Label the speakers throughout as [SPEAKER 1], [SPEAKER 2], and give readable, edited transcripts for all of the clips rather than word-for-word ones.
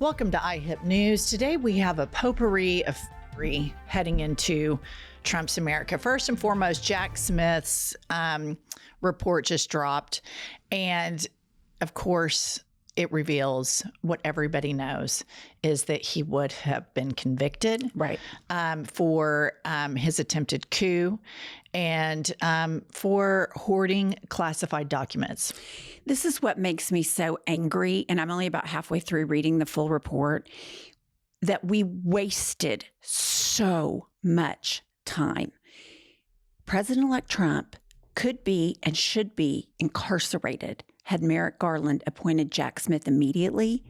[SPEAKER 1] Welcome to IHIP News. Today we have a potpourri of fury heading into Trump's America. First and foremost, Jack Smith's report just dropped. And of course, it reveals what everybody knows is that he would have been convicted for his attempted coup and for hoarding classified documents.
[SPEAKER 2] This is what makes me so angry, and I'm only about halfway through reading the full report, that we wasted so much time. President-elect Trump could be and should be incarcerated had Merrick Garland appointed Jack Smith immediately,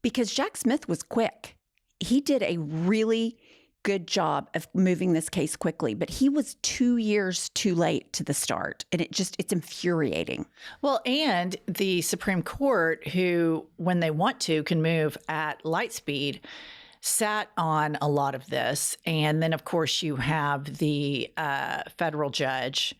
[SPEAKER 2] because Jack Smith was quick. He did a really good job of moving this case quickly, but he was 2 years too late to the start. And it's infuriating.
[SPEAKER 1] Well, and the Supreme Court, who, when they want to, can move at light speed, sat on a lot of this. And then, of course, you have the federal judge,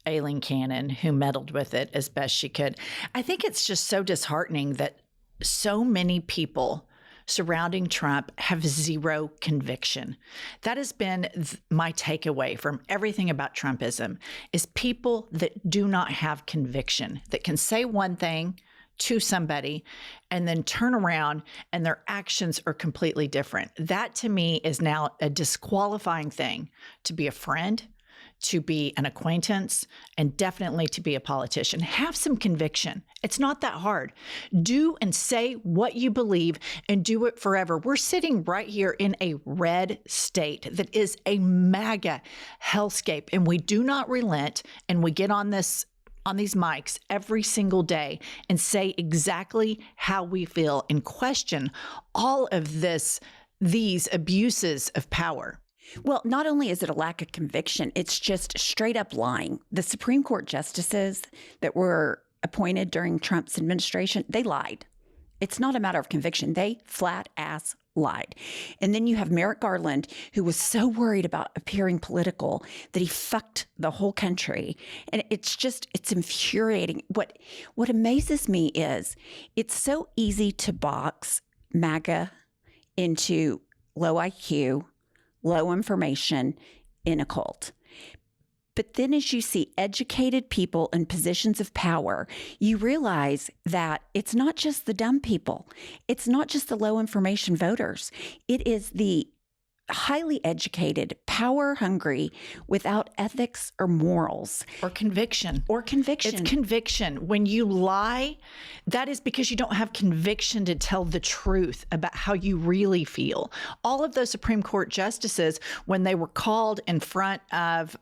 [SPEAKER 1] Aileen Cannon, who meddled with it as best she could. I think it's just so disheartening that so many people surrounding Trump have zero conviction. That has been my takeaway from everything about Trumpism, is people that do not have conviction, that can say one thing to somebody and then turn around and their actions are completely different. That to me is now a disqualifying thing to be a friend, to be an acquaintance, and definitely to be a politician. Have some conviction. It's not that hard. Do and say what you believe and do it forever. We're sitting right here in a red state that is a MAGA hellscape, and we do not relent, and we get on these mics every single day and say exactly how we feel and question all of these abuses of power.
[SPEAKER 2] Well, not only is it a lack of conviction, it's just straight up lying. The Supreme Court justices that were appointed during Trump's administration, they lied. It's not a matter of conviction. They flat ass lied. And then you have Merrick Garland, who was so worried about appearing political that he fucked the whole country. And it's infuriating. What amazes me is it's so easy to box MAGA into low IQ, low information in a cult. But then as you see educated people in positions of power, you realize that it's not just the dumb people. It's not just the low information voters. It is the highly educated, power hungry, without ethics or morals.
[SPEAKER 1] Or conviction.
[SPEAKER 2] It's
[SPEAKER 1] conviction. When you lie, that is because you don't have conviction to tell the truth about how you really feel. All of those Supreme Court justices, when they were called in front of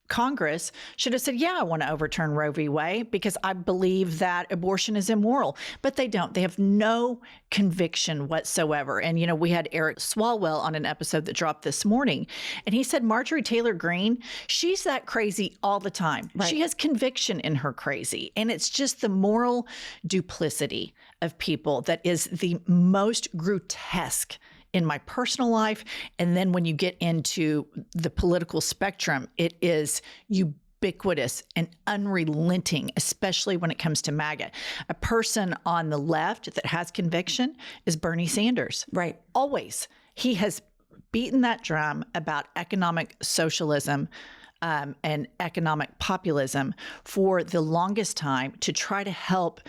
[SPEAKER 1] Congress, should have said, yeah, I want to overturn Roe v. Wade because I believe that abortion is immoral. But they don't. They have no conviction whatsoever. And, we had Eric Swalwell on an episode that dropped this morning, and he said Marjorie Taylor Greene, she's that crazy all the time. Right. She has conviction in her crazy. And it's just the moral duplicity of people that is the most grotesque in my personal life. And then when you get into the political spectrum, it is ubiquitous and unrelenting, especially when it comes to MAGA. A person on the left that has conviction is Bernie Sanders.
[SPEAKER 2] Right.
[SPEAKER 1] Always. He has beaten that drum about economic socialism and economic populism for the longest time to try to help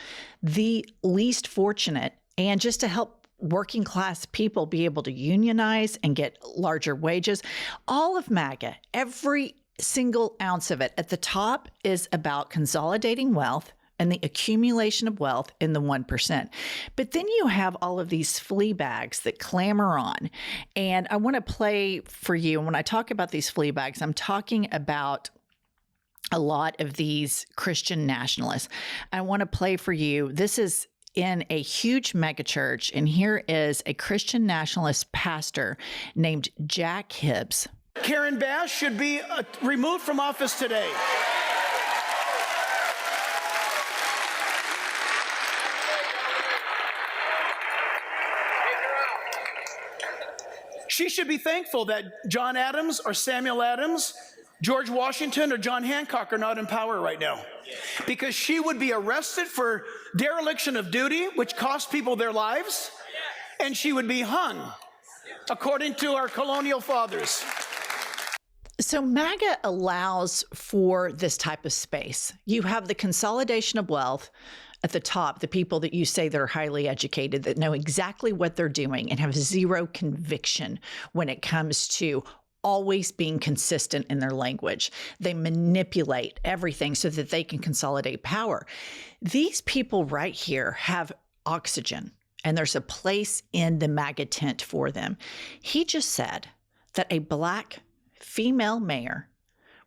[SPEAKER 1] the least fortunate and just to help working class people be able to unionize and get larger wages. All of MAGA, every single ounce of it at the top is about consolidating wealth and the accumulation of wealth in the 1%. But then you have all of these flea bags that clamor on. And I want to play for you. And when I talk about these flea bags, I'm talking about a lot of these Christian nationalists. I want to play for you. This is in a huge megachurch, and here is a Christian nationalist pastor named Jack Hibbs.
[SPEAKER 3] Karen Bass should be removed from office today. She should be thankful that John Adams or Samuel Adams, George Washington or John Hancock are not in power right now, because she would be arrested for dereliction of duty, which cost people their lives, and she would be hung, according to our colonial fathers.
[SPEAKER 1] So MAGA allows for this type of space. You have the consolidation of wealth at the top, the people that you say that are highly educated, that know exactly what they're doing and have zero conviction when it comes to always being consistent in their language. They manipulate everything so that they can consolidate power. These people right here have oxygen, and there's a place in the MAGA tent for them. He just said that a Black female mayor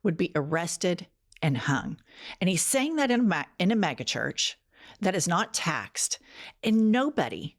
[SPEAKER 1] would be arrested and hung. And he's saying that in a MAGA church that is not taxed. And nobody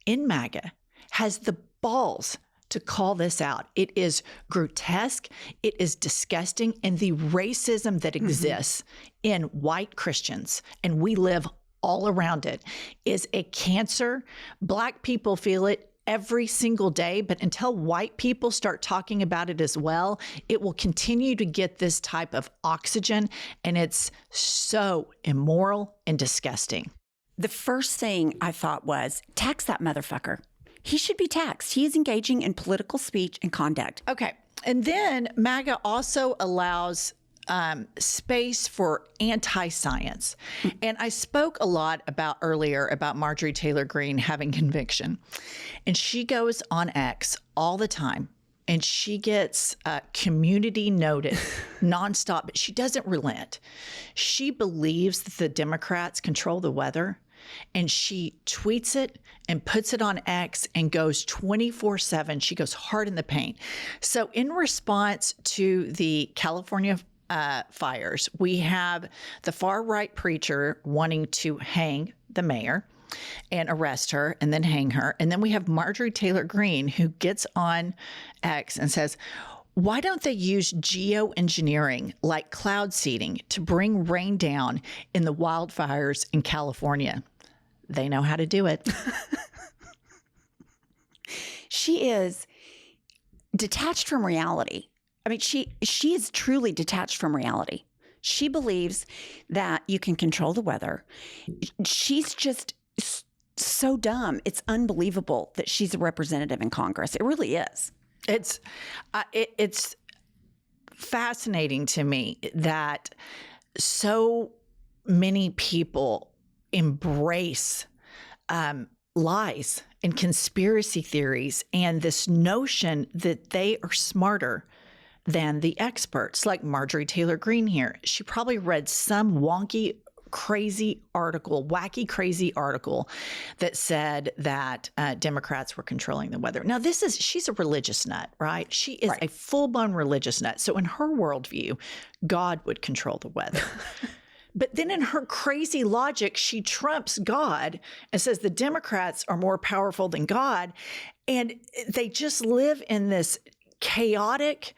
[SPEAKER 1] in MAGA has the balls to call this out. It is grotesque. It is disgusting. And the racism that exists in white Christians, and we live all around it, is a cancer. Black people feel it every single day, but until white people start talking about it as well, it will continue to get this type of oxygen, and it's so immoral and disgusting.
[SPEAKER 2] The first thing I thought was, tax that motherfucker. He should be taxed. He is engaging in political speech and conduct.
[SPEAKER 1] Okay. And then MAGA also allows space for anti-science. And I spoke a lot earlier about Marjorie Taylor Greene having conviction. And she goes on X all the time, and she gets community noted nonstop, but she doesn't relent. She believes that the Democrats control the weather, and she tweets it and puts it on X and goes 24/7. She goes hard in the paint. So in response to the California fires, we have the far right preacher wanting to hang the mayor and arrest her and then hang her. And then we have Marjorie Taylor Greene, who gets on X and says, why don't they use geoengineering like cloud seeding to bring rain down in the wildfires in California? They know how to do it.
[SPEAKER 2] She is detached from reality. I mean, she is truly detached from reality. She believes that you can control the weather. She's just so dumb. It's unbelievable that she's a representative in Congress. It really is.
[SPEAKER 1] It's fascinating to me that so many people embrace lies and conspiracy theories and this notion that they are smarter than the experts, like Marjorie Taylor Greene here. She probably read some wacky, crazy article that said that Democrats were controlling the weather. Now, she's a religious nut, right? She is a full-blown religious nut. So in her worldview, God would control the weather. But then in her crazy logic, she trumps God and says the Democrats are more powerful than God. And they just live in this chaotic,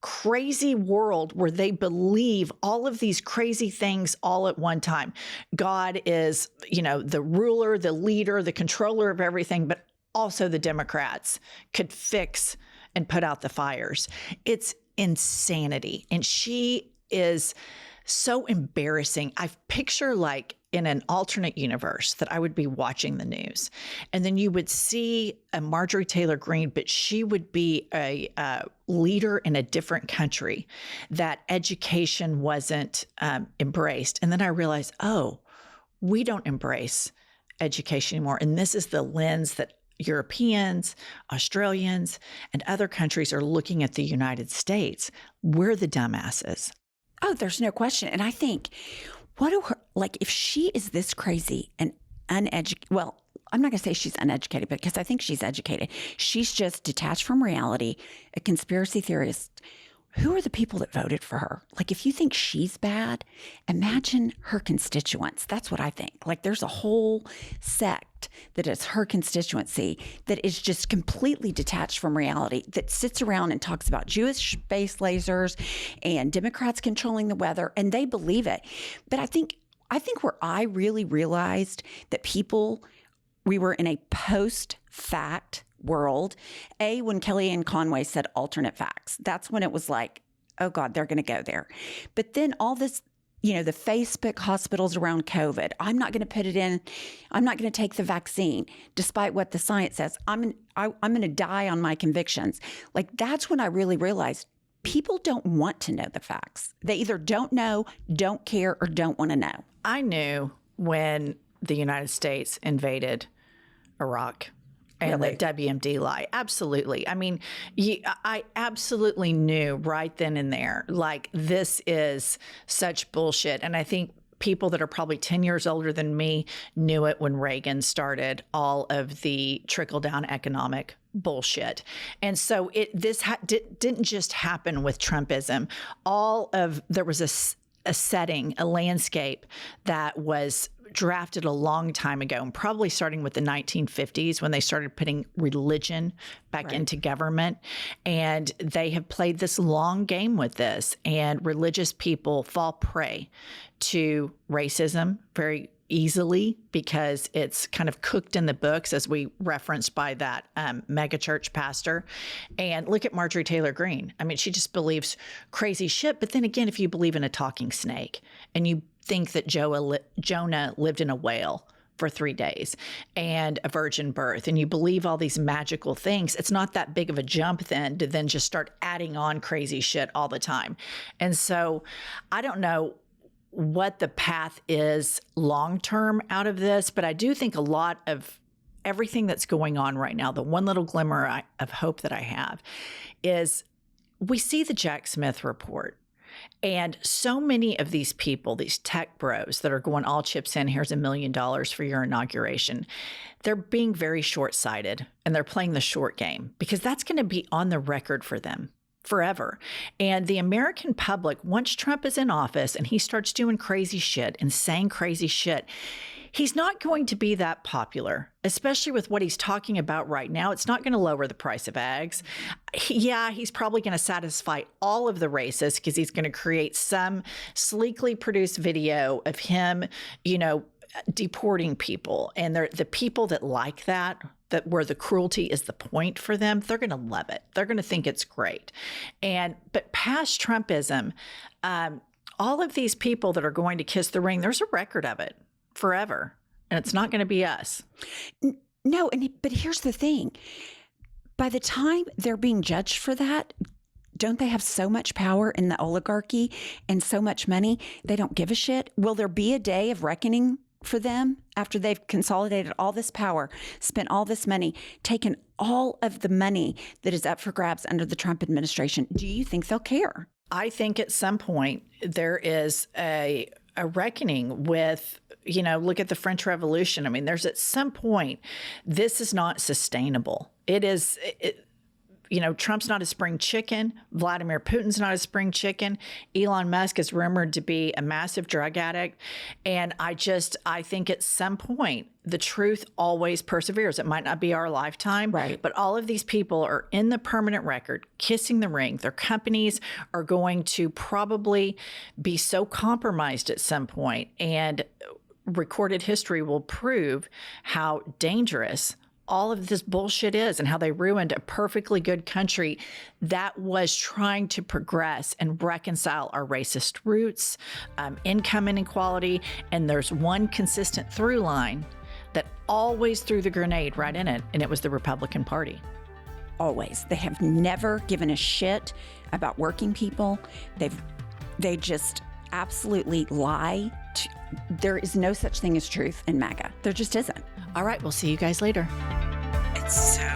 [SPEAKER 1] crazy world where they believe all of these crazy things all at one time. God is, the ruler, the leader, the controller of everything, but also the Democrats could fix and put out the fires. It's insanity. And she is so embarrassing. I picture like in an alternate universe that I would be watching the news, and then you would see a Marjorie Taylor Greene, but she would be a leader in a different country that education wasn't embraced. And then I realized, we don't embrace education anymore. And this is the lens that Europeans, Australians, and other countries are looking at the United States. We're the dumbasses.
[SPEAKER 2] Oh, there's no question. And I think, if she is this crazy and uneducated, well, I'm not going to say she's uneducated because I think she's educated. She's just detached from reality, a conspiracy theorist. Who are the people that voted for her? Like, if you think she's bad, imagine her constituents. That's what I think. Like, there's a whole sect that is her constituency that is just completely detached from reality, that sits around and talks about Jewish space lasers and Democrats controlling the weather, and they believe it. But I think where I really realized that we were in a post-fact world, when Kellyanne Conway said alternate facts, that's when it was like, oh God, they're going to go there. But then all this the Facebook hospitals around COVID. I'm not going to put it in. I'm not going to take the vaccine, despite what the science says. I'm going to die on my convictions. Like, that's when I really realized people don't want to know the facts. They either don't know, don't care, or don't want to know.
[SPEAKER 1] I knew when the United States invaded Iraq. And
[SPEAKER 2] Really?
[SPEAKER 1] the WMD lie. Absolutely. I mean, I absolutely knew right then and there, like, this is such bullshit. And I think people that are probably 10 years older than me knew it when Reagan started all of the trickle-down economic bullshit. And so this didn't just happen with Trumpism. There was a setting, a landscape that was drafted a long time ago, and probably starting with the 1950s when they started putting religion back into government. And they have played this long game with this, and religious people fall prey to racism very easily because it's kind of cooked in the books, as we referenced by that mega church pastor. And look at Marjorie Taylor Greene. I mean, she just believes crazy shit. But then again, if you believe in a talking snake and you think that Jonah lived in a whale for 3 days and a virgin birth, and you believe all these magical things, it's not that big of a jump then to then just start adding on crazy shit all the time. And so I don't know what the path is long-term out of this, but I do think a lot of everything that's going on right now, the one little glimmer of hope that I have is we see the Jack Smith report. And so many of these people, these tech bros that are going all chips in, here's $1 million for your inauguration, they're being very short-sighted, and they're playing the short game because that's going to be on the record for them forever. And the American public, once Trump is in office and he starts doing crazy shit and saying crazy shit, he's not going to be that popular, especially with what he's talking about right now. It's not going to lower the price of eggs. He's probably going to satisfy all of the racists because he's going to create some sleekly produced video of him, deporting people. And the people that like that where the cruelty is the point for them, they're going to love it. They're going to think it's great. But past Trumpism, all of these people that are going to kiss the ring, there's a record of it forever. And it's not going to be us.
[SPEAKER 2] No, but here's the thing. By the time they're being judged for that, don't they have so much power in the oligarchy and so much money, they don't give a shit? Will there be a day of reckoning for them after they've consolidated all this power, spent all this money, taken all of the money that is up for grabs under the Trump administration? Do you think they'll care?
[SPEAKER 1] I think at some point there is a reckoning with, look at the French Revolution. I mean, there's at some point, this is not sustainable. Trump's not a spring chicken. Vladimir Putin's not a spring chicken. Elon Musk is rumored to be a massive drug addict. And I think at some point, the truth always perseveres. It might not be our lifetime,
[SPEAKER 2] right? But
[SPEAKER 1] all of these people are in the permanent record, kissing the ring. Their companies are going to probably be so compromised at some point, and recorded history will prove how dangerous all of this bullshit is and how they ruined a perfectly good country that was trying to progress and reconcile our racist roots, income inequality. And there's one consistent through line that always threw the grenade right in it, and it was the Republican Party.
[SPEAKER 2] Always. They have never given a shit about working people. They just absolutely lie. There is no such thing as truth in MAGA. There just isn't.
[SPEAKER 1] All right, we'll see you guys later.
[SPEAKER 2] It's so